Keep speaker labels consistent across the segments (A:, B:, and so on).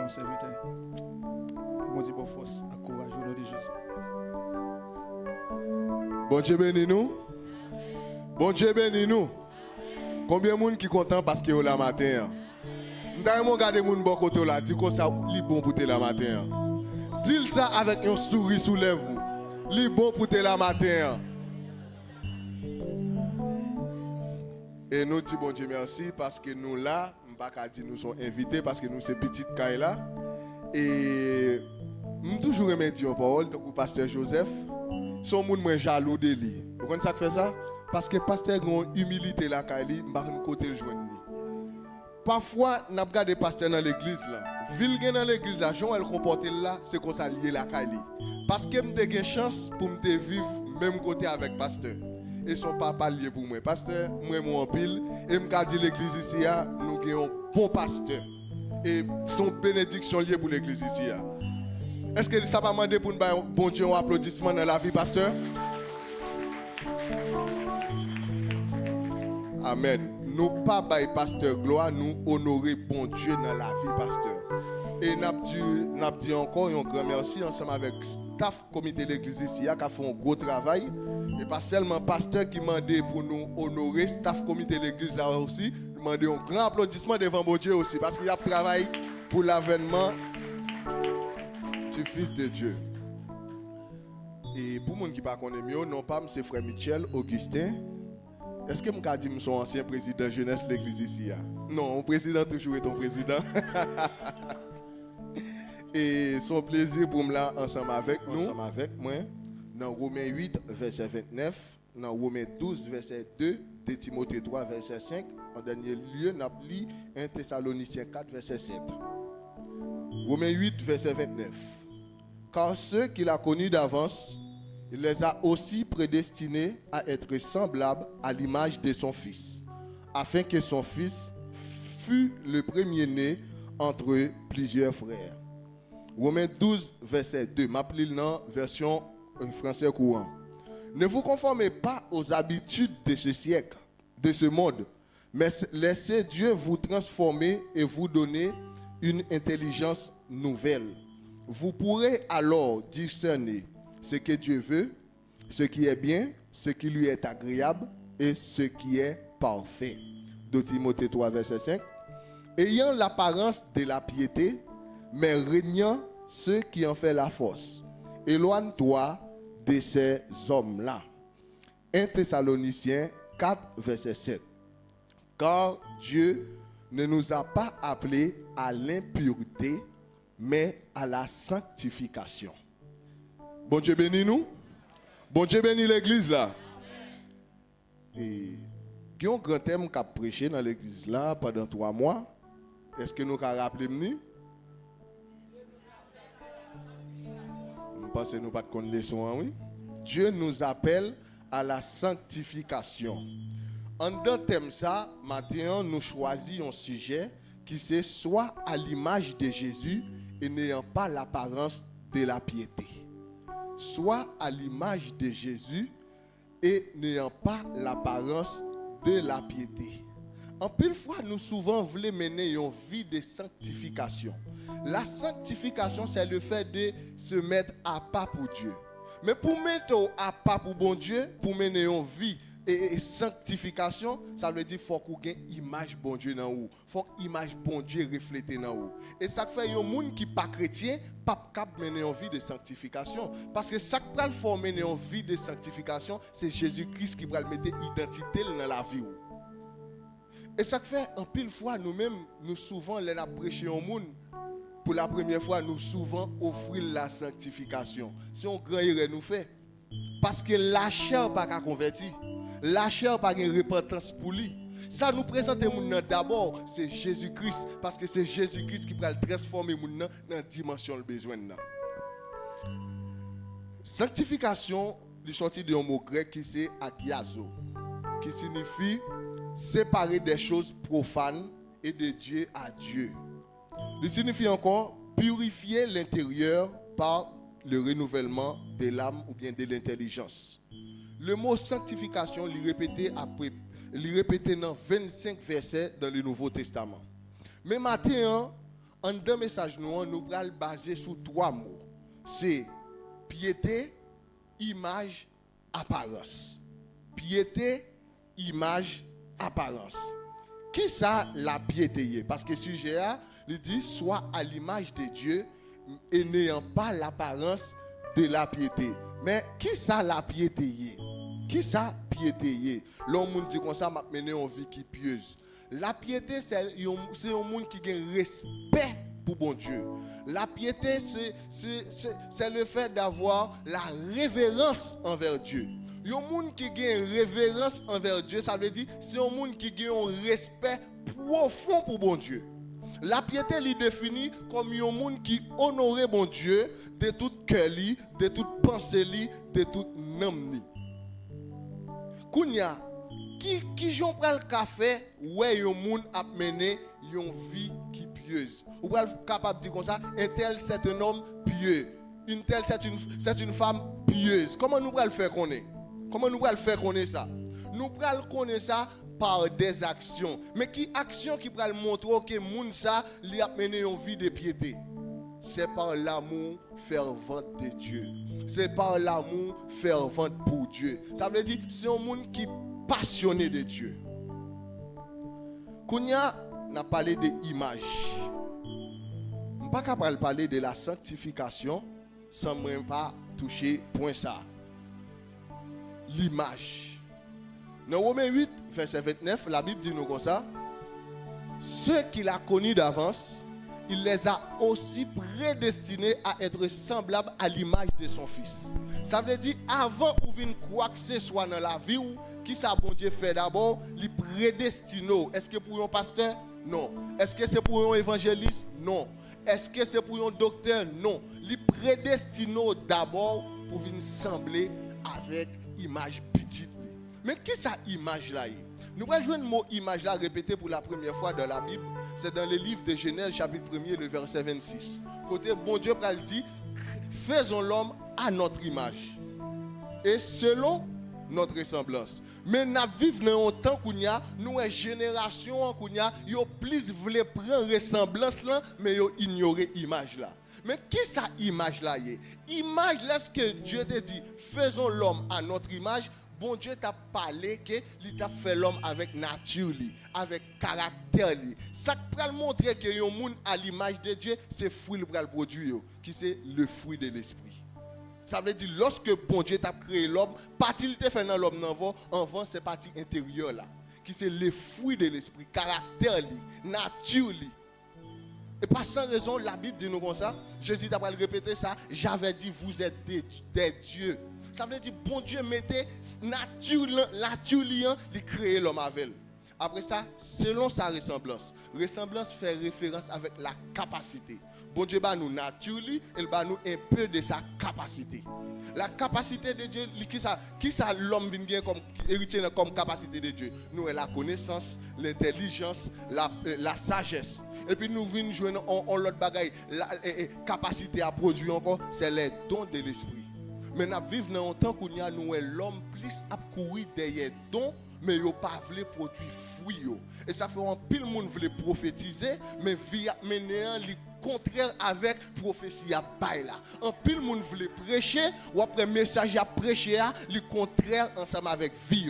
A: mon serviteur. Bon Dieu, pour force, à courage au nom de Jésus.
B: Bon Dieu bénis nous. Bon Dieu bénis nous. Combien de monde qui content parce que la matin? Nous regarder mon bon côté là, dit que ça li bon pour te la matin. Dis ça avec un sourire sous lèvres. Li bon pour te la matin. Et nous disons bon Dieu merci parce que nous là, pas qu'à dire nous sommes invités parce que nous c'est petite caille là. Et nous toujours remercions parole donc pasteur Joseph. Son monde moins jaloux de lui. Vous comprenez ça que fait ça? Parce que pasteur a une humilité là Kali, m'pa côté le joindre. Parfois, n'a pas des pasteurs dans l'église là. Ville dans l'église là, Jean elle comporte là, c'est comme ça lié la Kali. Parce que m'te une chance pour me vivre même côté avec pasteur. Et son papa lié pour moi. Pasteur, moi mon pile et m'ka dit l'église ici nous avons un bon pasteur. Et son bénédiction liée pour l'église ici. Est-ce que ça va demander pour nous bon Dieu un applaudissement dans la vie pasteur? Amen. Nous pas bail pasteur gloire, nous honorer bon Dieu dans la vie pasteur. Et n'a dit encore un grand merci ensemble avec staff comité de l'église ici qui a fait un gros travail et pas seulement pasteur qui m'a demandé pour nous honorer staff comité de l'église là aussi, demander un grand applaudissement devant bon Dieu aussi parce qu'il a travaillé pour l'avènement du fils de Dieu. Et pour les gens qui ne connaissent pas mieux, non pas c'est frère Michel Augustin. Est-ce que je peux dire que je suis ancien président jeunesse de l'église ici? Non, mon président toujours est ton président. Et son plaisir pour me là ensemble avec nous, ensemble avec moi, dans Romains 8, verset 29, dans Romains 12, verset 2, de Timothée 3, verset 5, en dernier lieu, nous avons lu 1 Thessaloniciens 4, verset 7. Romains 8, verset 29. Car ceux qu'il a connus d'avance, il les a aussi prédestinés à être semblables à l'image de son Fils, afin que son Fils fût le premier-né entre plusieurs frères. Romains 12, verset 2, m'appelle dans version français courant. Ne vous conformez pas aux habitudes de ce siècle, de ce monde, mais laissez Dieu vous transformer et vous donner une intelligence nouvelle. Vous pourrez alors discerner ce que Dieu veut, ce qui est bien, ce qui lui est agréable et ce qui est parfait. De Timothée 3, verset 5. Ayant l'apparence de la piété, mais régnant ceux qui en fait la force. Éloigne-toi de ces hommes-là. 1 Thessaloniciens 4, verset 7. Car Dieu ne nous a pas appelés à l'impureté, mais à la sanctification. Bon Dieu bénit nous. Bon Dieu bénit l'église là. Et il y a un grand thème qu'a prêché dans l'église là pendant 3 mois. Est-ce que nous avons rappelé nous? Je pense que nous pas de connaître leçon, oui. Dieu nous appelle à la sanctification. En dans thème ça, maintenant nous choisissons un sujet qui c'est soit à l'image de Jésus et n'ayant pas l'apparence de la piété. Soit à l'image de Jésus et n'ayant pas l'apparence de la piété. En pile fois, nous souvent voulons mener une vie de sanctification. La sanctification, c'est le fait de se mettre à pas pour Dieu. Mais pour mettre à pas pour bon Dieu, pour mener une vie et sanctification, ça veut dire qu'il faut qu'on ait une image bon Dieu dans vous. Il faut que l'image bon Dieu reflète dans vous. Et ça fait un monde qui n'est pas chrétien, pas capable de mener une vie de sanctification. Parce que ça qui va le faire mener une vie de sanctification, c'est Jésus-Christ qui va le mettre identité dans la vie. Et ça fait en pile fois, nous-mêmes, nous souvent, les prêcher au monde, pour la première fois, nous souvent offrir la sanctification. C'est un grand erreur nous fait. Parce que la chair n'est pas convertie. La chair n'a pas de repentance pour lui. Ça nous présente d'abord, c'est Jésus-Christ. Parce que c'est Jésus-Christ qui va le transformer dans la dimension de besoin. Sanctification, il sorti d'un mot grec qui c'est agiazo, qui signifie séparer des choses profanes et de Dieu à Dieu. Il signifie encore purifier l'intérieur par le renouvellement de l'âme ou bien de l'intelligence. Le mot sanctification, il répété dans 25 versets dans le Nouveau Testament. Mais maintenant, En deux messages, nous allons baser sur 3 mots. C'est piété, image, apparence. Piété, image, apparence. Qui ça la piété? Parce que le sujet a, il dit soit à l'image de Dieu et n'ayant pas l'apparence de la piété. Mais qui ça la piété? Qui ça piété? L'homme dit comme ça, m'a mené en vie qui pieuse. La piété, c'est un monde qui a un respect pour bon Dieu. La piété, c'est le fait d'avoir la révérence envers Dieu. Un monde qui a une révérence envers Dieu, ça veut dire c'est un monde qui a un respect profond pour bon Dieu. La piété est définie comme un monde qui honore bon Dieu de tout cœur, de toute pensée, de toute âme. Kounya, qui j'en prend le café, ouais, un monde a mené une vie qui pieuse. Ou pas capable de dire comme ça, un tel c'est un homme pieux, une telle c'est une femme pieuse. Comment nous le faire connaître? Comment nous le faire connaître ça? Nous le connaître ça par des actions. Mais qui action qui va montrer que moun ça lui a mené une vie de piété? C'est par l'amour fervent de Dieu. C'est par l'amour fervent pour Dieu. Ça veut dire c'est un monde qui est passionné de Dieu. Kounya n'a parlé de image. Je ne suis pas capable de parler de la sanctification sans même pas toucher point ça. L'image. Dans Romains 8, verset 29, la Bible dit nous comme ça. Ceux qu'il a connus d'avance, il les a aussi prédestinés à être semblables à l'image de son Fils. Ça veut dire, avant ou venir quoi que ce soit dans la vie, qui ça bon Dieu fait d'abord, il prédestine. Est-ce que pour un pasteur? Non. Est-ce que c'est pour un évangéliste? Non. Est-ce que c'est pour un docteur? Non. Il prédestine d'abord pour venir sembler avec image petite. Mais qu'est-ce que cette image-là? Nous allons jouer le mot image là répété pour la première fois dans la Bible. C'est dans le livre de Genèse, chapitre 1er, le verset 26. Côté bon Dieu dit, faisons l'homme à notre image et selon notre ressemblance. Mais nous vivons dans un temps où nous, une génération où nous plus voulu prendre ressemblance là, mais nous ignorer l'image là. Mais qui ça image là? Image là, ce que Dieu te dit, faisons l'homme à notre image. Bon Dieu t'a parlé que il t'a fait l'homme avec nature, avec caractère. Ça peut montrer que un monde à l'image de Dieu, c'est fruit le produit, qui c'est le fruit de l'esprit. Ça veut dire lorsque bon Dieu t'a créé l'homme, partie il t'a fait dans l'homme avant c'est partie intérieure là, qui c'est le fruit de l'esprit, caractère, nature. Et pas sans raison, la Bible dit nous comme ça. Jésus t'a répété ça. J'avais dit vous êtes des dieux. Ça veut dire bon Dieu mettait nature, il créer l'homme avec. Après ça, selon sa ressemblance. Ressemblance fait référence avec la capacité. Bon Dieu va nous nature, il va nous un peu de sa capacité. La capacité de Dieu, qui ça l'homme vient comme héritier comme capacité de Dieu? Nous la connaissance, l'intelligence, la sagesse. Et puis nous venons jouer en l'autre bagaille, la capacité à produire encore, c'est les dons de l'esprit. Mais nous vivons dans un temps où nous l'homme plus à courir derrière dons, mais il n'a pas voulu produire fruit. Et ça fait un pile monde veut prophétiser, mais via mener le contraire avec prophétie à bail là. Un pile monde veut prêcher, ou après message à prêcher, le contraire ensemble avec vie.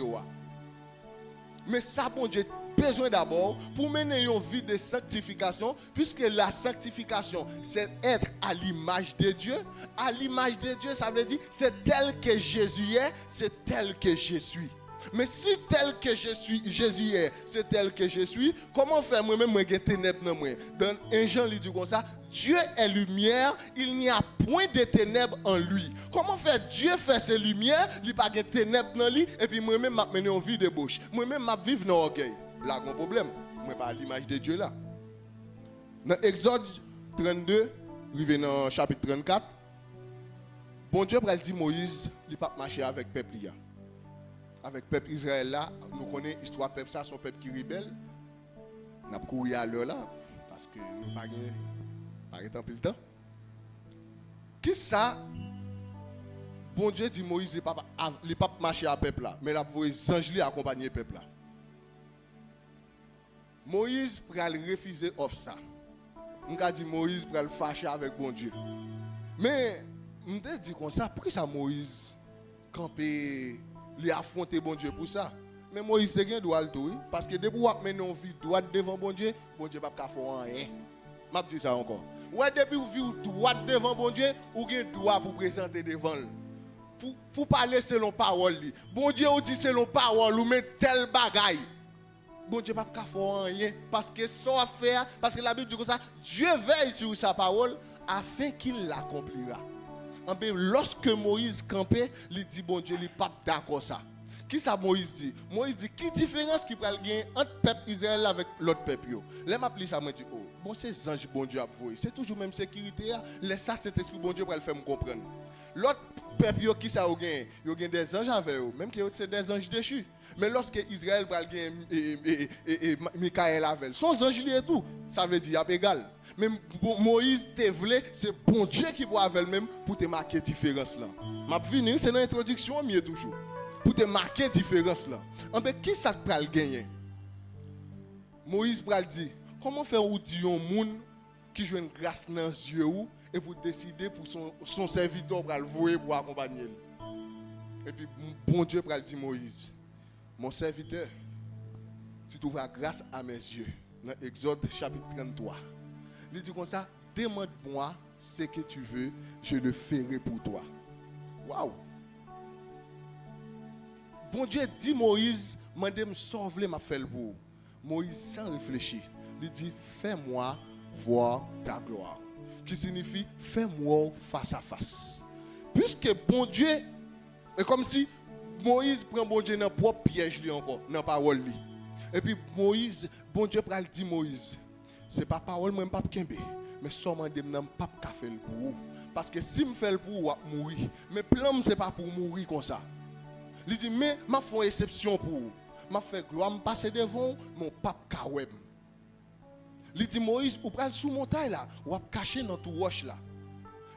B: Mais ça, bon Dieu, besoin d'abord pour mener une vie de sanctification, puisque la sanctification, c'est être à l'image de Dieu. À l'image de Dieu, ça veut dire c'est tel que Jésus est, c'est tel que je suis. Mais si tel que je suis, Jésus est, c'est tel que je suis, comment faire moi-même, moi, j'ai ténèbres dans moi? Dans 1 Jean, il dit comme ça, Dieu est lumière, il n'y a point de ténèbres en lui. Comment faire Dieu faire ses lumières, il n'y a pas de ténèbres dans lui, et puis moi-même, je mener une vie de bouche. Moi-même, je vis dans l'orgueil. Là, il y a un problème. Moi, pas à l'image de Dieu là. Dans Exode 32, arrivé dans chapitre 34, bon Dieu a dit Moïse, il ne peut pas marcher avec le peuple. Avec le peuple Israël là, nous connaissons l'histoire peuple ça, son peuple qui rebelle. Nous avons couru à l'heure là, parce que nous n'avons pas temps pile temps. Qui ça? Bon Dieu dit Moïse, il ne peut pas marcher avec le peuple là, mais il a voulu les anges accompagner le peuple là. Moïse a refusé offre ça. m'ka dit Moïse pour le fâcher avec bon Dieu. Mais m'te dit comme ça, pourquoi ça Moïse camper lui affronter bon Dieu pour ça? Mais Moïse c'est gain droit tout, parce que depuis ou mener une vie droite devant bon Dieu pas faire rien. M'a dit ça encore. Ouais, depuis ou vie droite devant bon Dieu, ou gain droit pour présenter devant lui. Pour parler selon parole. Bon Dieu ou dit selon parole ou met tel bagaille. Bon Dieu pas faire rien parce que ça faire parce que la Bible dit comme ça, Dieu veille sur sa parole afin qu'il l'accomplira. Lorsque Moïse campait, il dit bon Dieu, il pas d'accord ça. Qui ça Moïse dit? Moïse dit qui différence qui peut gagner entre peuple Israël avec l'autre peuple yo. Là m'a ça me dit oh, bon c'est ange bon Dieu a voyer. C'est toujours même sécurité là. Laisse ça cet esprit bon Dieu pour le faire me comprendre. L'autre peuple yo qui ça yo gagne des anges avec eux, même que c'est des anges déchus. Mais lorsque Israël va gagner Michael avec son ange lui et tout, ça veut dire y a égal. Mais Moïse te voulait, c'est bon Dieu qui va avec même pour te marquer différence là. M'a fini, c'est dans l'introduction mieux toujours. Pour te marquer différence là. En fait, qui ça peut gagner? Moïse pral dit, comment faire ou dire un monde qui joue une grâce dans les yeux et pour décider pour son serviteur pour le voir pour accompagner. Et puis bon Dieu pral dit Moïse, mon serviteur, tu trouveras grâce à mes yeux. Dans Exode chapitre 33. Il dit comme ça, demande-moi ce que tu veux, je le ferai pour toi. Waouh! Bon Dieu dit Moïse, mandez-moi sauver ma fait pour. Moïse sans réfléchir, il dit fais-moi voir ta gloire. Qui signifie fais-moi face à face. Puisque bon Dieu est comme si Moïse prend bon Dieu dans propre piège lui encore, dans parole lui. Et puis Moïse, bon Dieu pral dit Moïse, c'est pas parole moi pas kembe, mais seulement de m'nan pas ka faire pour. Parce que si me fait pour ou mourir, mais plan c'est pas pour mourir comme ça. Il dit, mais je fais une exception pour vous. Je fais gloire, je passe devant mon pape Kaweb. Il dit, Moïse, vous prenez sous montagne là, vous caché dans tout roche là.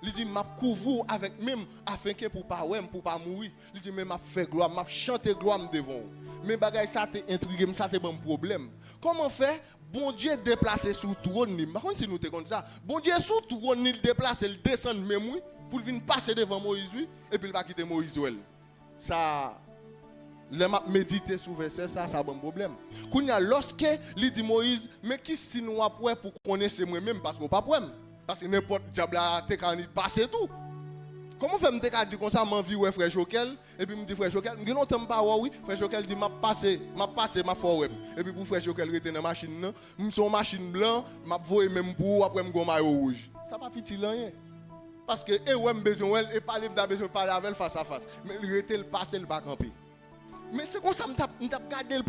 B: Il dit, je couvre avec même afin que pour pas mourir. Il dit, mais je fais gloire, je chante gloire devant vous. Mais bagay ça t'est intrigué, ça t'est bon problème. Comment faire? Bon Dieu déplacé sous trône, par contre si nous te comme ça, bon Dieu sous trône il déplace, il descend même pour venir passer devant Moïse et puis il va quitter Moïse. Ça le m'a méditer sur verset ça bon problème. Kounya lorsque il dit Moïse mais qui si nous après pour connaître moi même parce qu'on pas problème parce que n'importe diable a te kan passer tout. Comment faire me dire comme ça m'envie ouais frère Jokel et puis me dit frère Jokel me longtemps pas oui frère Jokel dit m'a passé ma fort et puis pour frère Jokel rester dans machine là me son machine blanc m'a voyer même pour après me go maillot rouge. Ça pas petit rien. Parce que et ouais besoin et parler besoin parler avec face à face mais il était le passer le pas camper. Mais c'est comme ça me t'a garder le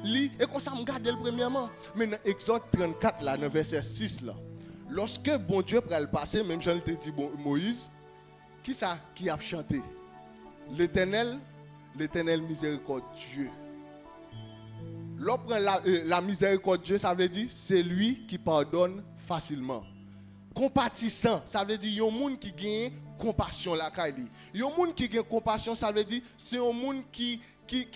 B: lit et comme ça me garder le premièrement. Mais dans Exode 34 là dans verset 6 là. Lorsque bon Dieu pral le passer même Jean te dit Moïse qui ça qui a chanté? L'Éternel miséricordieux. L'opre la miséricordieux ça veut dire c'est lui qui pardonne facilement. Compatissant, ça veut dire un monde qui gagne compassion la caille. Un monde qui gagne compassion, ça veut dire c'est un monde qui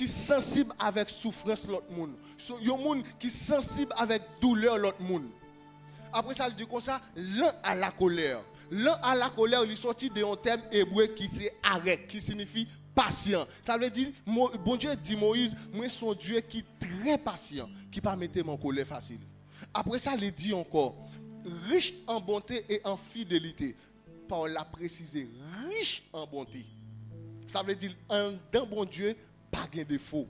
B: sensible avec souffrance l'autre monde. Un monde qui sensible avec douleur l'autre monde. Après ça il dit comme ça, l'un à la colère. L'un à la colère, il sorti de un terme hébreu qui c'est arrêt, qui signifie patient. Ça veut dire bon Dieu dit Moïse, moi son Dieu qui est très patient, qui pas mettre mon colère facile. Après ça il dit encore riche en bonté et en fidélité. Paul l'a précisé, riche en bonté. Ça veut dire, dans bon Dieu, pas de défaut.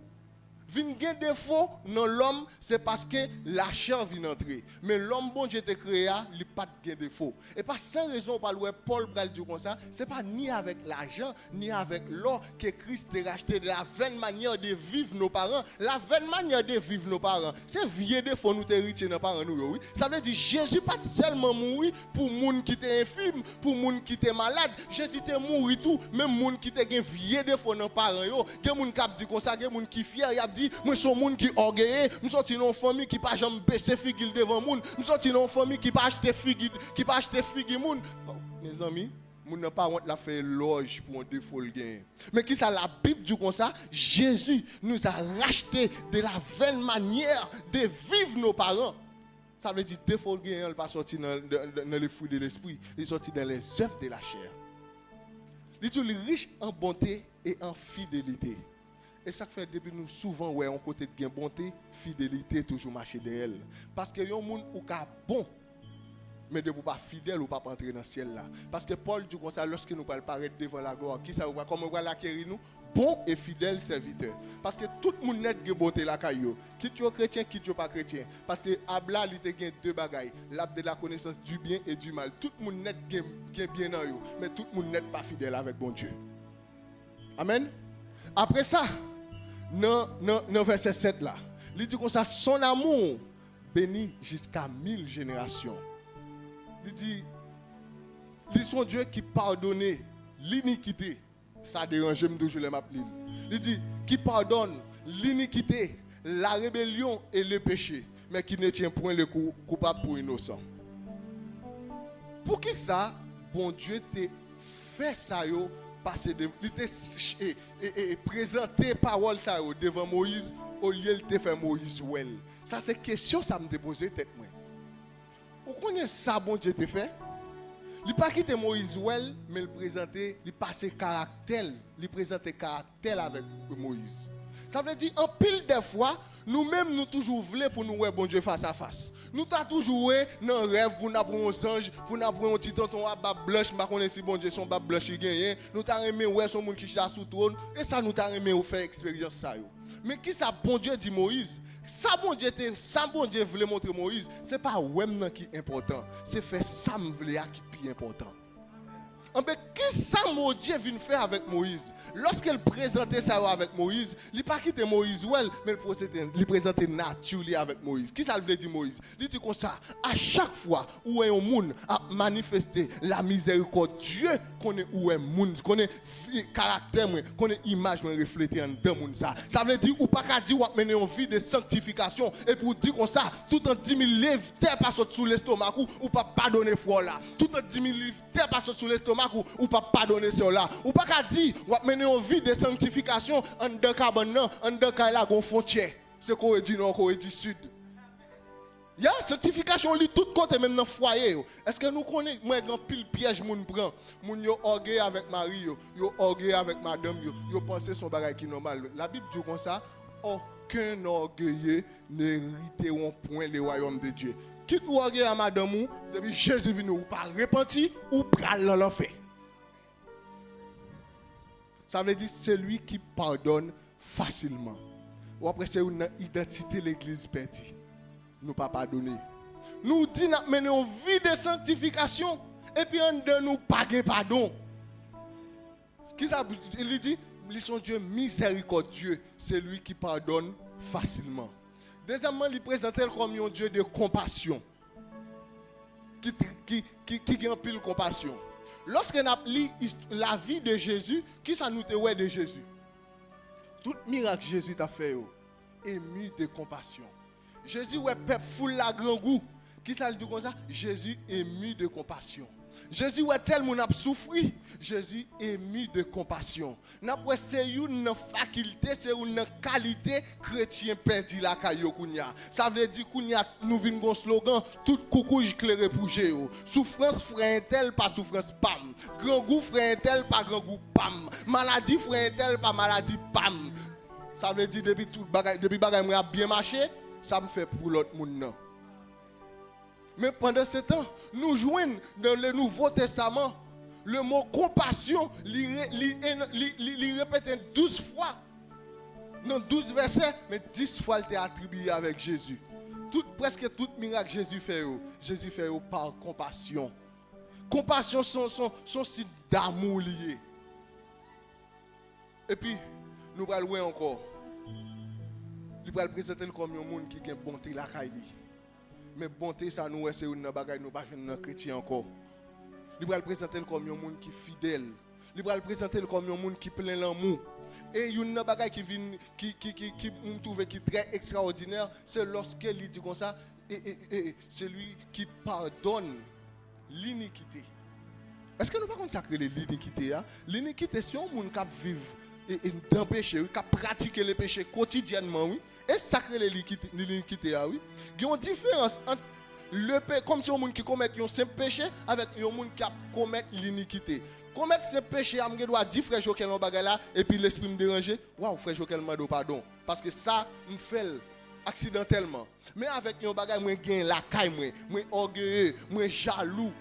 B: Vin gen défaut dans l'homme, c'est parce que la chair vient entrer. Mais l'homme bon Dieu te créé, il pas de défaut. Et pas sans raison par le Paul pral dire comme ça, c'est pas ni avec l'argent ni avec l'or que Christ t'a racheté de la vaine manière de vivre nos parents. La vaine manière de vivre nos parents, c'est vieux défaut nous héritier nos parents nous oui. Ça veut dire Jésus pas seulement mourir pour monde qui était infirme, pour monde qui était malade. Jésus t'est mourir tout, même monde qui était vieux défaut nos parents yo. Gen monde qui dit comme ça, gen monde qui fier, y a dit moi son monde qui orgueilleux, nous sorti dans famille qui pas jamais baisser figure devant monde, nous sorti dans famille qui pas acheter figure, monde. Mes amis, moun n'a pas honte la faire loge pour un défaut le gain. Mais qui ça la Bible dit comme ça, Jésus nous a racheté de la vaine manière de vivre nos parents. Ça veut dire défaut de gain, il pas sorti dans les fruits de l'esprit, il est sorti dans les œuvres de la chair. Il est riche en bonté et en fidélité. Et ça fait depuis nous souvent ouais on côté de gain bonté, fidélité toujours marcher derrière elle. Parce que yon monde ou ka bon mais de pas fidèle ou pas entrer dans le ciel là. Parce que Paul dit comme ça lorsque nous parle paraître devant la gloire, qui ça va comment on va l'acquérir nous bon et fidèle serviteur. Parce que tout le monde net de bonté la caillou. Qui tu es chrétien, qui tu es pas chrétien. Parce que Abla il te gagne deux bagailles, l'arbre de la connaissance du bien et du mal. Tout le monde net gagne bien dans yo, mais tout le monde net pas fidèle avec bon Dieu. Amen. Après ça, dans verset 7 là, il dit comme ça son amour bénit jusqu'à 1000 générations. Il dit ils sont Dieu qui pardonne l'iniquité. Ça dérange me toujours les m'appeler. Il dit qui pardonne l'iniquité, la rébellion et le péché, mais qui ne tient point le coupable pour innocent. Pour qui ça, bon Dieu t'a fait ça yo passer de il t'a présenté parole ça yo devant Moïse au lieu de faire Moïse well. Ça c'est question ça me déposer tête moi. Vous connaissez ça bon Dieu t'a fait? Il pas quitté Moïse well, mais il présentait, il passait caractère, il présentait caractère avec Moïse. Ça veut dire en pile des fois, nous-mêmes nous toujours voulons pour nous voir bon Dieu face à face. Nous t'a toujours dans rêve pour nous prendre un ange, pour nous prendre un petit tonton à bab blanche, pas connaître si bon Dieu son bab blanche gagné. Nous t'a aimé ouais son monde qui chasse sous trône et ça nous t'a aimé faire expérience ça yo. Mais qui ça bon Dieu dit Moïse? Ça bon Dieu voulait montrer Moïse, c'est pas ouais qui est important, c'est faire ça me voulait qui est important. Mais qui ça mon Dieu vient faire avec Moïse? Lorsqu'elle présentait ça avec Moïse, il n'a pas quitté Moïse, mais il présentait nature avec Moïse. Qui ça veut dire Moïse? Il dit comme ça, à chaque fois où un monde a manifesté la miséricorde, Dieu connaît où un monde, connaît caractère, connaît image reflétée en deux monde ça. Ça veut dire ou pas qu'à dire ou mener une vie de sanctification et pour dire comme ça, tout en 10 000 livres terre passe sous l'estomac ou pas pardonner foi là. Tout en 10 000 livres terre passe sous l'estomac ou pas pardonner cela ou pas qu'à dire ou mener une vie de sanctification en deux cabane en deux là gon frontière c'est Corée du Nord Corée du Sud ya sanctification li tout côté même dans foyer est-ce que nous connaissons moi grand pile piège moun prend moun yo orgueil avec mari yo orgueil avec madame yo penser son bagage qui normal la Bible dit comme ça aucun orgueilleux ne hériteront point le royaume de Dieu. Quitte ou orgueil à madame ou depuis Jésus venu ou pas repenti ou pral dans l'enfer. Ça veut dire celui qui pardonne facilement. Ou après c'est une identité de l'église perdue. Nous pas pardonner. Nous dit nous mener une vie de sanctification et puis en de nous pas pardon. Qui ça il dit ils sont Dieu miséricordieux, c'est lui qui pardonne facilement. Deuxièmement, il présente comme un Dieu de compassion. Qui a pile compassion. Lorsqu'on a lu la vie de Jésus, qui ça nous te de Jésus? Tout miracle Jésus t'a fait, ému de compassion. Jésus ouais peuple foule la grand goût. Qui ça dit comme ça? Jésus ému de compassion. Jésus ouais tel moun a souffri, Jésus ému de compassion. N'après c'est une faculté, c'est une qualité chrétien perdu la kayo kounya. Ça veut dire kounya nous vinn bon slogan tout coucou éclairé pour Jéo. Souffrance frère tel pas souffrance pam. Grand goût frère tel pas grand goût pam. Maladie frère tel pas maladie pam. Ça veut dire depuis tout bagay depuis bagay moi bien marché, ça me fait pour l'autre monde non. Mais pendant ce temps, nous joignons dans le Nouveau Testament le mot compassion, il répète 12 fois. Dans 12 versets, mais 10 fois il est attribué avec Jésus. Presque tout miracle Jésus fait par compassion. Compassion sont sites d'amour liés. Et puis, nous allons voir encore. Nous allons présenter comme un monde qui a bonté la caille. Mais bonté ça nous c'est une bagaille nous pas un chrétien encore. Il va le présenter comme un monde qui fidèle. Il va le présenter comme un monde qui plein l'amour. Et une bagaille qui vient qui me trouve qui très extraordinaire, c'est lorsqu'il dit comme ça et c'est lui qui pardonne l'iniquité. Est-ce que nous pas consacrer l'iniquité hein? L'iniquité c'est un monde qui vit dans le péché, qui pratique le péché quotidiennement oui. Et sacrer l'iniquité, oui. Il y a une différence entre comme si un monde qui commet un simple péché avec un monde qui commet l'iniquité. Commettre ce péché, je dois dire frère Jokel en bagarre là et puis l'esprit me déranger. Waouh, frère Jokel m'a dit pardon parce que ça me fait accidentellement. Mais avec un bagage moi gain la caille moi orgueilleux, moi jaloux.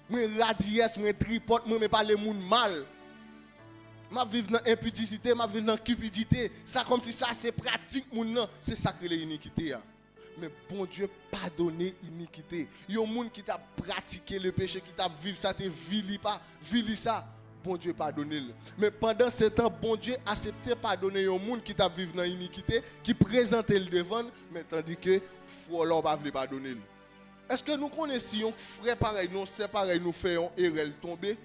B: Moi radiesse, moi tripote, moi me parler monde mal. Ma vivre dans impudicité, ma vivre dans cupidité, ça comme si ça c'est pratique moun nan, c'est ça que l'iniquité. Mais bon Dieu pardonner iniquité. Yon moun qui t'a pratiqué le péché, qui t'a vivre ça te vili pas, vili ça. Bon Dieu pardonner. Mais pendant ce temps, bon Dieu accepté pardonner yon moun qui t'a vivre dans iniquité, qui présente le devant, mais tandis que frère pas veut pardonner. Est-ce que nous connaissons frère pareil, nous c'est pareil, nous faisons erreur tomber?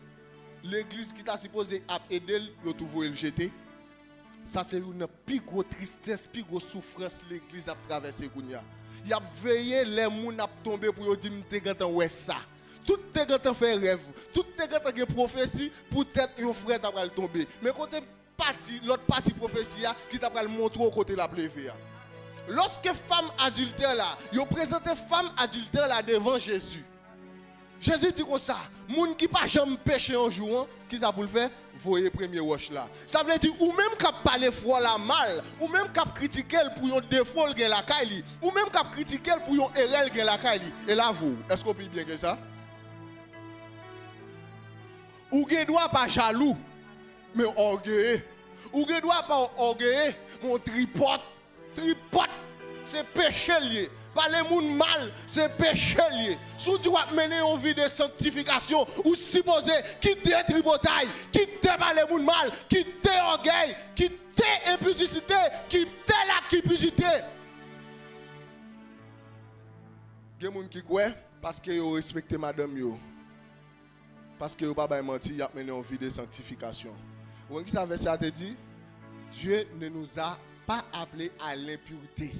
B: L'église qui t'a supposé aider, le trouver le jeter. Ça c'est une plus grosse tristesse, plus grosse souffrance l'église a traversé kounya. Il a veillé les moun a tomber pour dire m'te gantan ouais ça. Tout te gantan fait rêve, tout te gantan gen prophétie pour peut-être un frère t'a pral tomber. Mais côté parti, l'autre partie prophétie qui t'a pral montrer au côté la pleuve. Lorsque femme adultère là, yo présenté femme adultère là devant Jésus. Jésus dit comme ça, moun qui pas jamais péché en jour, qui ça pour le faire, voyez premier wash là. Ça veut dire ou même cap parler foi la mal, ou même cap critiquer pour un défaut gen la caille, ou même cap critiquer pour un erreur gen la caille. Et là vous, est-ce qu'on peut bien que ça? Ou gen doit pas jaloux, mais orgueilleux. Ou gen doit pas orgueilleux, mon tripote. C'est péché lié. Parler moun mal, c'est péché lié. Si tu vas mener une vie de sanctification, ou supposé quitter tripotaille, quitter parler moun mal, quitter orgueil, quitter impudicité, quitter la cupidité. Il y a des gens qui croient parce que vous respectez madame yo. Parce que vous ne pas menti, vous mené une vie de sanctification. Vous savez ce que ça te dit? Dieu ne nous a pas appelés à l'impureté.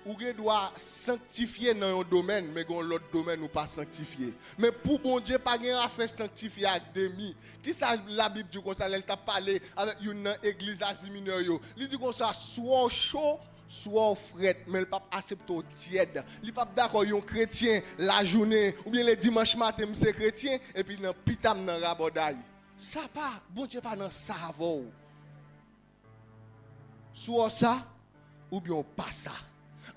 B: Ou doit sanctifier dans un domaine, mais dans l'autre domaine ou pas sanctifier. Mais pour bon Dieu, pas à faire sanctifier avec demi. Qui ça la Bible dit comme ça, elle t'a parlé avec une église asimineur yo. Il dit comme ça, soit chaud, soit fret, mais le pape accepte tiède. Il pas d'accord un chrétien la journée ou bien le dimanche matin c'est chrétien et puis dans pitam dans rabodaille. Ça pas, bon Dieu pas dans savon. Soit ça ou bien pas ça.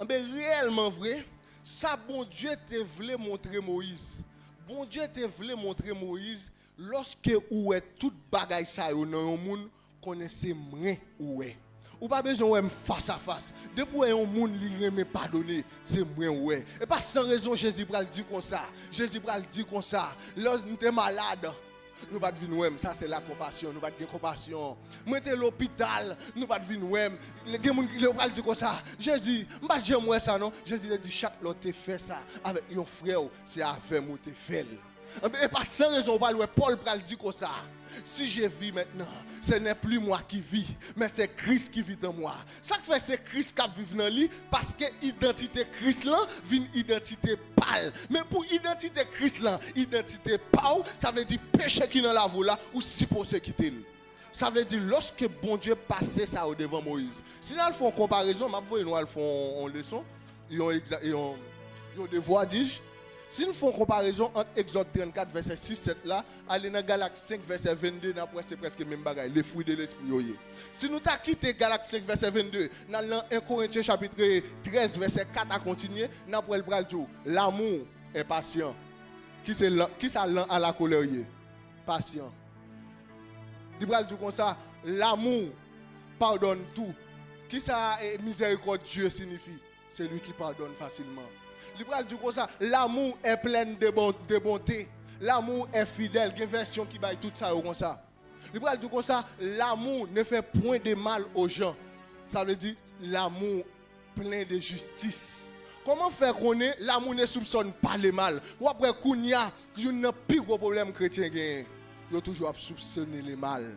B: Mais réellement vrai, ça bon Dieu te voulait montrer Moïse. Bon Dieu te voulait montrer Moïse lorsque ou est toute bagaille ça yo dans un monde connaissait moins ou est. Ou pas besoin de face à face. Depuis un monde li remet pardonner, c'est moins ouais. Et pas sans raison Jésus pral dire comme ça. Jésus pral dire comme ça. Lorsque nous sommes malades, nous pas venir nous ça c'est la compassion, nous pas de compassion. Mettez l'hôpital, nous pas venir nous les gens qui le pral dire comme ça. Jésus, m'pas j'aime ça non. Jésus a dit chaque l'autre te fait ça avec un frère, c'est avec moi te fait. Et pas sans raison, Paul pral dit comme ça. Si je vis maintenant, ce n'est plus moi qui vis, mais c'est Christ qui vit en moi. Ça fait c'est Christ qui vit dans lui parce que l'identité Christ là vient identité pâle. Mais pour identité Christ là, identité pâle, ça veut dire péché qui dans la voie là ou supposé quitter. Ça veut dire lorsque bon Dieu passait ça au devant Moïse. Si nous faisons une comparaison, nous faisons une leçon, ils ont des voix dis. Si nous faisons une comparaison entre Exode 34, verset 6-7 là, aller dans Galates 5, verset 22, c'est presque le même bagaille, les fruits de l'esprit. Si nous avons quitté Galates 5, verset 22, dans 1 Corinthiens chapitre 13, verset 4 à continuer, nous avons le dire, l'amour est patient. Qui ça lent à la colère? Patient. Il va dire comme ça, l'amour pardonne tout. Qui ça miséricorde Dieu signifie? C'est lui qui pardonne facilement. Il va dire comme ça, l'amour est plein de bonté. L'amour est fidèle. Il y a une version qui baille tout ça comme ça. Il va dire comme ça, l'amour ne fait point de mal aux gens. Ça veut dire l'amour plein de justice. Comment faire qu'on est l'amour ne soupçonne pas le mal? Ou après Kounia, il y a un plus gros problème chrétien il y a toujours soupçonné le mal.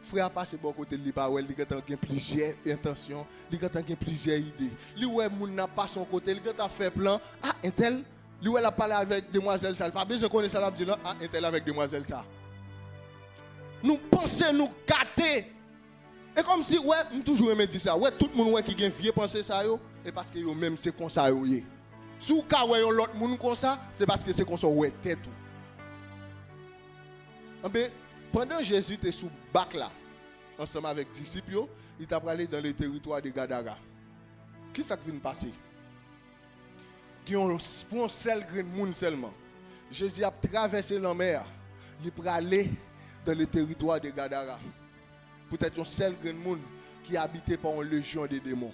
B: Frère passe bon côté li pa il a plusieurs intentions, il a plusieurs idées. Li ouais moun n'a pas son côté, il a fait plan, ah untel, li ouais la parler avec demoiselle ça, pas besoin connaître ça la dire ah untel avec demoiselle ça. Nous pensons nous gâter. Et comme si ouais, nous toujours aimé dire ça. Ouais tout le monde ouais qui gen vieux penser ça yo et parce que yo même c'est comme ça yo. Sou ka wè yon l'autre moun comme ça, c'est parce que c'est comme ça ouais tête tout. Pendant Jésus était sous bac là, ensemble avec disciples, il t'a allé dans le territoire de Gadara. Qui ça qui vient passer? Pour un seul grain de monde seulement. Jésus a traversé la mer, il est allé dans le territoire de Gadara. Peut-être un seul grand monde qui habitait par une légion de démons.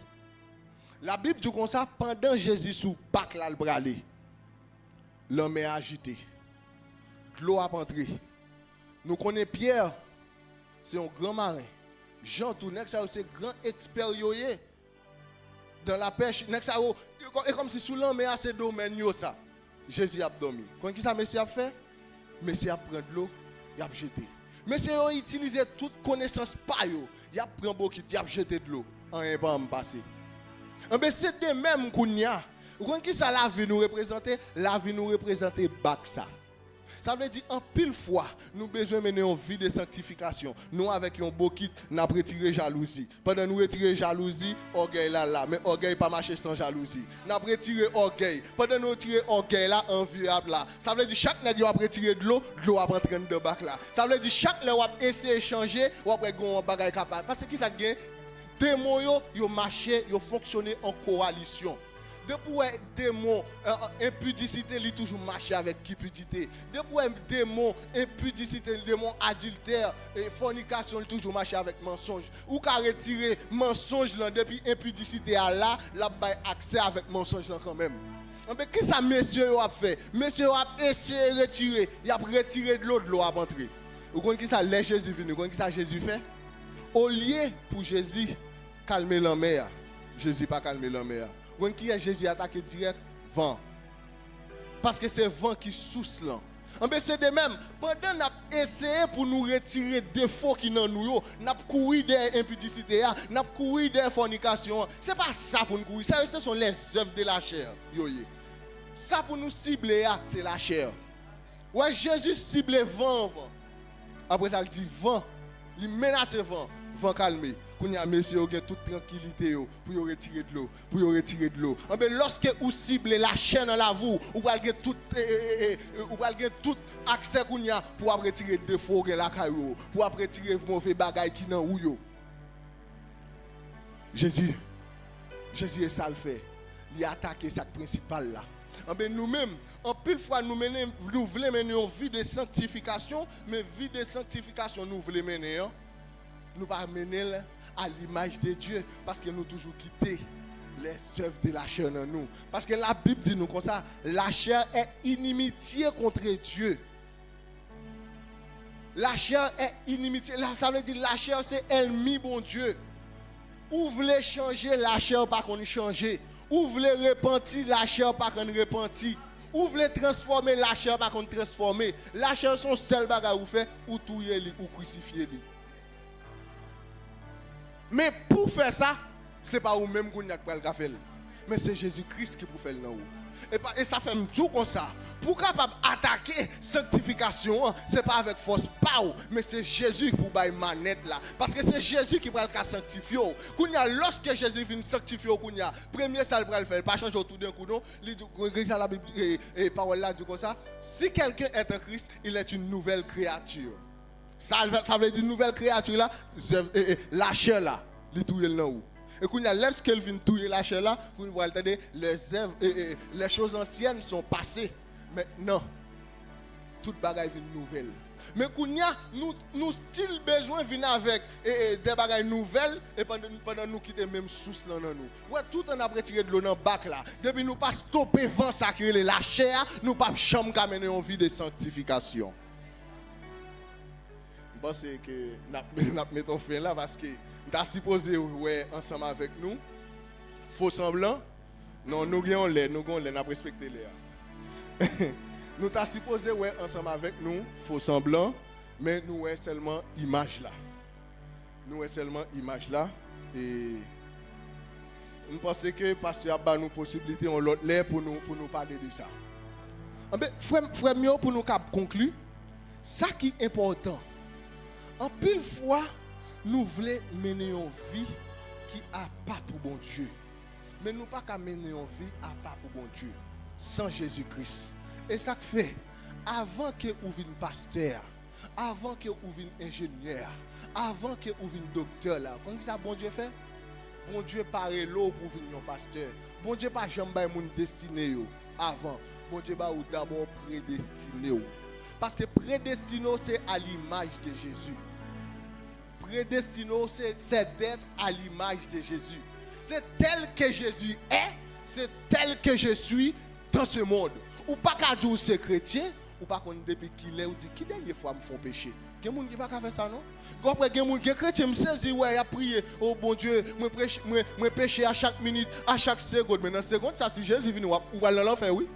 B: La Bible dit comme ça, pendant Jésus sous bac là le bralé, l'homme est agité. L'eau a entré. Nous connaissons Pierre, c'est un grand marin. Jean Tournex, c'est un grand expert dans la pêche. Et comme si sous l'homme est ce domaine ça. Jésus a dormi. Quand qui ça monsieur a fait? Monsieur a pris de l'eau, il a jeté. Monsieur a utilisé toute connaissance par yo. Il a pris un bouquet, il a jeté de l'eau. Rien pas me passer. Mais c'est de même qu'on y a. Quand qui ça la vie nous représenter? La vie nous représenter bac ça. Ça veut dire en pile fois, nous besoin mener une vie de sanctification. Nous avec un beau kit, nous retiré jalousie. Pendant nous retirer jalousie, orgueil là, mais orgueil pas marcher sans jalousie. Nous retiré orgueil. Pendant nous retirer orgueil là, enviable là. Ça veut dire chaque nègre a retiré de l'eau va rentrer dans bac là. Ça veut dire chaque nègre a essayé de changer, ou après gon bagay capable. Parce que ça gagne démons yo marché, yo fonctionner en coalition. Depuis un démon, impudicité, il toujours marché avec cupidité. Depuis un démon, impudicité, démon adultère, et fornication, il toujours marché avec mensonge. Ou qu'à retirer mensonge là, depuis impudicité à là accès avec mensonge là quand même. Mais qu'est-ce que ça, messieurs, a fait? Messieurs, a essayé de retirer. Il a retiré de l'eau à entrer. Vous comprenez qui ça, les Jésus venu? Vous comprenez qui ça, Jésus fait? Au lieu pour Jésus calmer la mer, Jésus pas calmer la mer. Quand qui est Jésus attaqué direct vent. Parce que c'est vent qui sousse là. Mais c'est de même, pendant qu'on a essayé pour nous retirer des défauts qui dans nous, on a couru des impudicités, on a couru des fornications. C'est pas ça pour nous courir, ça ce sont les œuvres de la chair. Ça pour nous cibler, c'est la chair. Ouais, Jésus cible vent. Après ça, il dit vent, il menace vent, vent calmer. Quand y a monsieur qui a toute tranquillité pour retirer de l'eau, Mais lorsque vous ciblez la chaîne dans la vous, vous allez tout accès qu'on y a pour retirer des défauts la caillou, pour retirer mauvais bagages qui dans ou. Jésus est ça le fait. Il a attaqué cette principale là. Nous-mêmes, en pile fois, nous voulons mener une vie de sanctification, mais vie de sanctification, nous voulons mener, nous pas mener à l'image de Dieu, parce que nous toujours quitté les œuvres de la chair en nous. Parce que la Bible dit nous comme ça, la chair est inimitié contre Dieu. La chair est inimitié, ça veut dire la chair c'est ennemi bon Dieu. Ou voulez changer, la chair pas qu'on changer. Ou voulez repentir, la chair pas qu'on repentir. Ou voulez transformer, la chair pas qu'on transformer. La chair son seul bagage ou fait ou tuer lui ou crucifier lui. Mais pour faire ça, ce n'est pas vous-même qui avez fait. Mais c'est Jésus-Christ qui peut faire ça. Et ça fait un jour comme ça. Pour capable attaquer sanctification, ce n'est pas avec force, mais c'est Jésus qui peut faire manette là. Parce que c'est Jésus qui va sanctifier. Lorsque Jésus vient sanctifier, premier ça va le faire, pas changer tout d'un coup. La Bible et parole là dit comme ça. Si quelqu'un est en Christ, il est une nouvelle créature. Ça veut dire nouvelle créature là, la chair là, il touille là où. Et quand lorsqu'elle vient touiller la chair là, vous voyez entendre les choses anciennes sont passées. Maintenant, toute bagaille vient nouvelle. Mais quand nous still besoin venir avec des bagailles nouvelles et pendant nous quitter même source là dans nous. Ouais, tout on a retiré de l'eau dans bac là. Depuis nous pas stopper vent sacré la chair, nous pas jamais mener une vie de sanctification. Je pense que nous mettons fin là parce que nous avons supposé ouais ensemble avec nous. Faux semblant. Non, nous avons l'air, nous avons respecté l'air. Nous avons supposé ouais ensemble avec nous. Faux semblant. Mais nous avons seulement image là. Nous avons seulement image là. Et nous pensons que le pasteur a nous possibilité en l'autre l'air pour nous parler de ça. Frère mieux pour nous conclure. Ça qui est important. En pile fois, nous voulons mener une vie qui n'a pas pour bon Dieu. Mais nous pas qu'à mener une vie à pas pour bon Dieu.
C: sans Jésus-Christ. Et ça fait, avant que vous veniez pasteur, avant que vous veniez ingénieur, avant que vous veniez docteur, là, quand ça bon Dieu fait? Bon Dieu parle l'eau pour venir pasteur. Bon Dieu pas jamais mon destiné avant. Bon Dieu va d'abord prédestiné. Parce que prédestiné c'est à l'image de Jésus. Prédestiné c'est d'être à l'image de Jésus. C'est tel que Jésus est, c'est tel que je suis dans ce monde. Ou pas qu'à dire c'est chrétien, ou pas qu'on depuis qu'il est ou dit qui dernière fois me font pécher. Il y a des gens qui ne peuvent pas faire ça, non? Après, il y a des gens qui chrétiens me saisissent, ouais, a prié, oh bon Dieu, moi pécher à chaque minute, à chaque seconde. Mais dans la seconde, ça, si Jésus vient, ou va l'enfer, oui.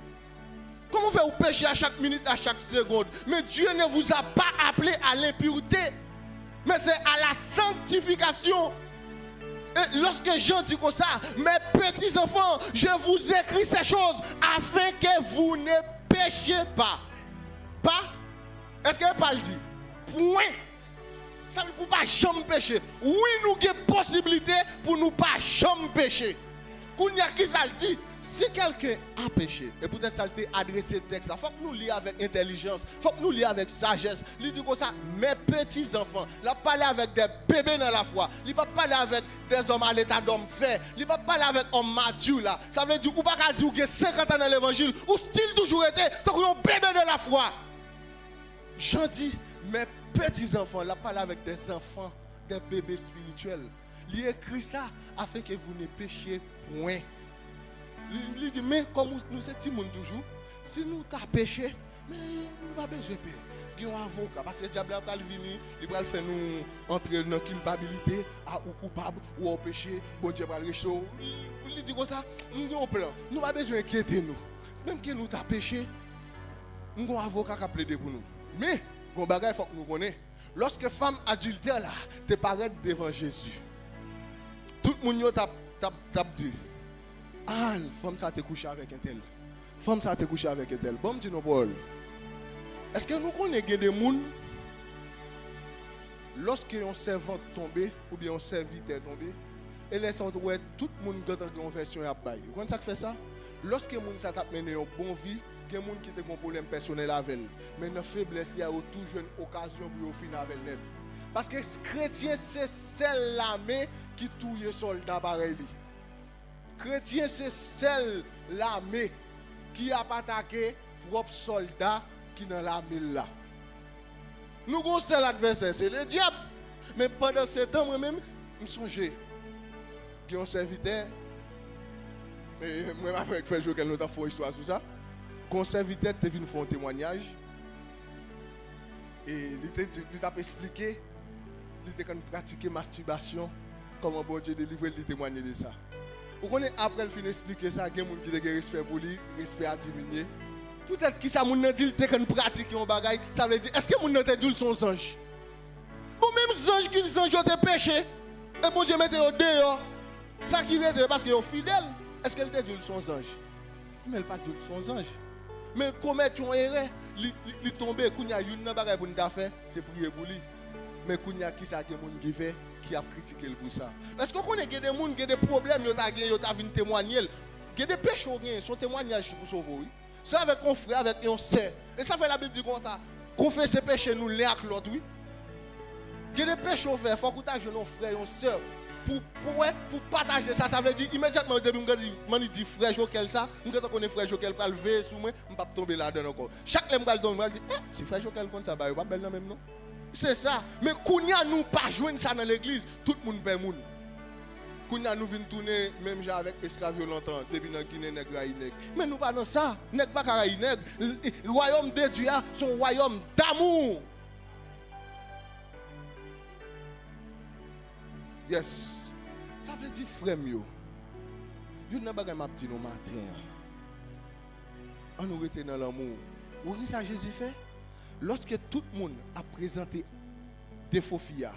C: Comment faire vous pécher à chaque minute, à chaque seconde? Mais Dieu ne vous a pas appelé à l'impureté, mais c'est à la sanctification. Et lorsque Jean dit comme ça, mes petits enfants, je vous écris ces choses afin que vous ne péchiez pas. Pas? Est-ce qu'elle parle dit? Point. Ça veut dire pour pas jamais pécher. Oui, nous avons possibilité pour nous pas jamais pécher. Quand il y a qui ça dit, si quelqu'un a péché, et peut-être ça a adressé le texte, il faut que nous lions avec intelligence, il faut que nous lions avec sagesse. Il dit comme ça, mes petits enfants, il a parlé avec des bébés dans la foi, il ne va pas parler avec des hommes à l'état d'homme fait, il ne va pas parler avec des hommes matures là. Ça veut dire qu'on ne peut pas dire qu'il y a 50 ans dans l'évangile, ou style toujours été, tant qu'on bébé dans la foi. Jean dit, mes petits enfants, il a parlé avec des enfants, des bébés spirituels. Il écrit ça afin que vous ne péchiez point. Il dit, mais comme nous sommes petits monde toujours, si nous avons péché, mais nous n'avons pas besoin de payer. Il y a un avocat, parce que le diable va venir, il va faire nous entrer dans la culpabilité, ou coupable, ou au péché, bon Dieu va le réchaud. Il dit comme ça, nous avons un plan, nous n'avons pas besoin d'inquiéter nous. Même que nous avons péché, nous avons un avocat qui a plaidé pour nous. Mais, bon bagage, il faut que nous connaissions. Lorsque femme adultère là, te paraît devant Jésus, tout le monde t'a dit, ah, femme ça te couché avec un tel. Femme ça te couché avec un tel. Bon, dis nous, Paul. Est-ce que nous connaissons des gens, lorsque un servant tombe, ou bien un serviteur tombe, et laisse entrer tout le monde dans une version à bail. Vous comprenez ça qui fait ça? Lorsque les gens t'a mené une bonne vie, il y a des gens qui ont un problème personnel avec elle. Mais dans la faiblesse, il y a toujours une occasion pour finir avec elle. Parce que les chrétiens, c'est celle l'armée qui tue les soldats pareil. Chrétien, c'est celle l'armée qui a attaqué propre soldat qui est dans l'armée là. Nous avons seul adversaire, c'est le diable. Mais pendant ce temps, moi-même, je me songeais. Il y a un serviteur. Et moi, avec Frère Joël, nous avons fait une histoire sur ça. Quand un serviteur est venu faire un témoignage, et il t'a expliqué, il t'a pratiqué masturbation, comment bon Dieu délivre le témoigner de ça. Vous connaissez, après il finit d'expliquer ça, il y a des gens qui ont respect pour lui, respect à diminuer. Peut-être que ça, mon dit qu'il t'a pratiqué un bagage, ça veut dire, est-ce que mon t'a dit son ange? Bon, même ange qui dit ange ont péché, et bon Dieu mette au dehors, ça qui est parce qu'ils sont fidèles. Est-ce qu'elle t'a dit son ange? Mais elle n'a pas dit son ange. Mais commettre une erreur, il tombe, il y a une bagage pour nous faire, c'est prier pour lui. Mais il y a qui ça qui fait, qui a critiqué pour ça. Est-ce qu'on connaît des gens qui ont des problèmes, qui ont vu témoigner, qui ont des péchés, son témoignage pour sauver. C'est avec un frère, avec un sœur. Et ça fait la Bible dit comme ça, confesser péché nous l'un avec l'autre, oui. Il y a des péchés au faire, il faut que tu aies un frère et une sœur. Pour partager ça, ça veut dire immédiatement au début, je dis frère Joël ça, je connais frère Joël pour lever sur moi, je ne vais pas tomber là-dedans encore. Chaque fois que je tombe, je dis, si frère Joël comme ça, il va pas belle même non. C'est ça. Mais Kounia nous pas joindre ça dans l'église, tout le monde paie moun. Kounia nous vient tourner même genre avec esclaves longtemps, depuis dans Guinée nègre nègre. Mais nous pas dans ça, nègre pas caraï nègre. Le royaume de Dieu, son royaume d'amour. Yes. Ça veut dire frère mieux. Yo n'a pas m'a dit no matin. On nous rete dans l'amour. Vous voyez ça Jésus fait? Lorsque tout le monde a présenté des faux filles,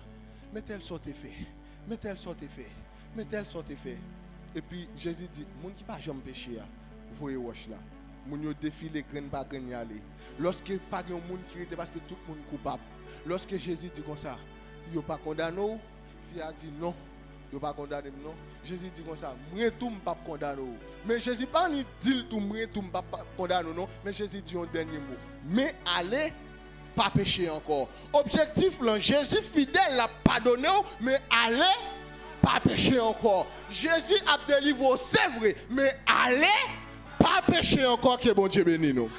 C: mais tel sont fait. Mais tel sont fait. Mais tel sont fait. Et puis Jésus dit, monde qui pas jamais péché vous voyez wash là. Moun yo défilé graine par graine y aller. Lorsque pas un monde qui était parce que tout le monde coupable. Lorsque Jésus dit comme ça, yo pas condamné, fille a dit non. Yo pas condamné non. Jésus dit comme ça, moi tout m'pas condamné. Mais Jésus pas ni dit tout moi tout m'pas condamné non, mais Jésus dit un dernier mot. Mais allez pas pécher encore. Objectif là, Jésus fidèle l'a pardonné, mais allez pas pécher encore. Jésus a délivré, c'est vrai, mais allez pas pécher encore que bon Dieu bénisse nous.